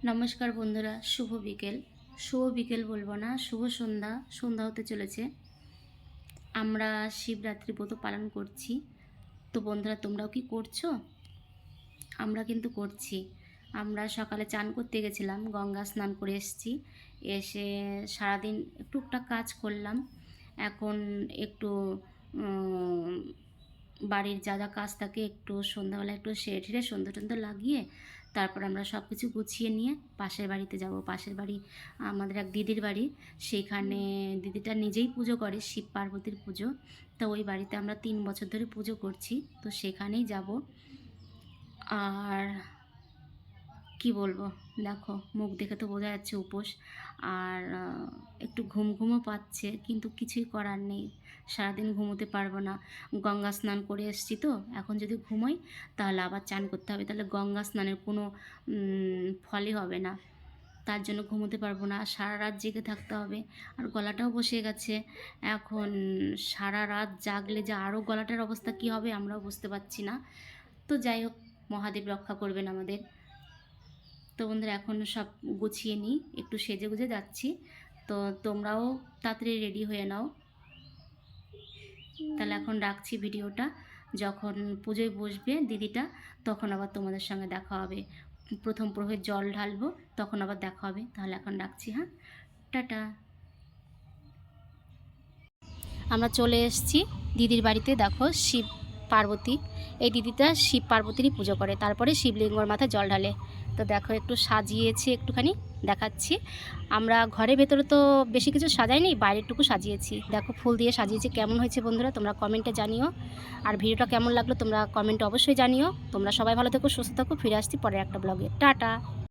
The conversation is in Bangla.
নমস্কার বন্ধুরা, শুভ বিকেল বলবো না, শুভ সন্ধ্যা। সন্ধ্যা হতে চলেছে। আমরা শিবরাত্রি ব্রত পালন করছি। তো বন্ধুরা, তোমরাও কি করছো? আমরা কিন্তু করছি। আমরা সকালে চান করতে গেছিলাম, গঙ্গা স্নান করে এসেছি। এসে সারাদিন টুকটাক কাজ করলাম। এখন একটু বাড়ির যা যা কাজ থাকে একটু সন্ধ্যাবেলা একটু সেরে ঠেরে সন্ধ্যা টন্ধা লাগিয়ে তারপর আমরা সব কিছু গুছিয়ে নিয়ে পাশের বাড়িতে যাব। পাশের বাড়ি আমাদের এক দিদির বাড়ি। সেইখানে দিদিটা নিজেই পুজো করে, শিব পার্বতীর পুজো। তো ওই বাড়িতে আমরা 3 বছর ধরে পুজো করছি, তো সেখানেই যাব। আর কি বলবো, দেখো মুখ দেখে তো বোঝা যাচ্ছে উপোস। আর একটু ঘুম ঘুমও পাচ্ছে, কিন্তু কিছুই করার নেই। সারাদিন ঘুমোতে পারবো না। গঙ্গা স্নান করে এসেছি, তো এখন যদি ঘুমোই তাহলে আবার চান করতে হবে, তাহলে গঙ্গা স্নানের কোনো ফলই হবে না। তার জন্য ঘুমোতে পারবো না, সারা রাত জেগে থাকতে হবে। আর গলাটাও বসে গেছে। এখন সারা রাত জাগলে যে আরও গলাটার অবস্থা কী হবে আমরাও বুঝতে পারছি না। তো যাই হোক, মহাদেব রক্ষা করবেন আমাদের। তো বন্ধুরা, এখন সব গুছিয়ে নিই, একটু সেজে গুজে যাচ্ছি। তো তোমরাও তাড়াতাড়ি রেডি হয়ে নাও। তাহলে এখন রাখছি ভিডিওটা। যখন পুজোয় বসবে দিদিটা, তখন আবার তোমাদের সঙ্গে দেখা হবে। প্রথম প্রহরে জল ঢালবো, তখন আবার দেখা হবে। তাহলে এখন রাখছি, হ্যাঁ, টাটা। আমরা চলে এসেছি দিদির বাড়িতে। দেখো শিব পার্বতী, এই দিদিটা শিব পার্বতীরই পুজো করে, তারপরে শিবলিঙ্গর মাথায় জল ঢালে। তো দেখো একটু সাজিয়েছি, একটুখানি দেখাচ্ছি। আমরা ঘরের ভেতরে তো বেশি কিছু সাজাইনি, বাইরেরটুকু সাজিয়েছি। দেখো ফুল দিয়ে সাজিয়েছি। কেমন হয়েছে বন্ধুরা তোমরা কমেন্টে জানিও। আর ভিডিওটা কেমন লাগলো তোমরা কমেন্টে অবশ্যই জানিও। তোমরা সবাই ভালো থেকো, সুস্থ থাকো। ফিরে আসছি পরের একটা ব্লগে। টাটা।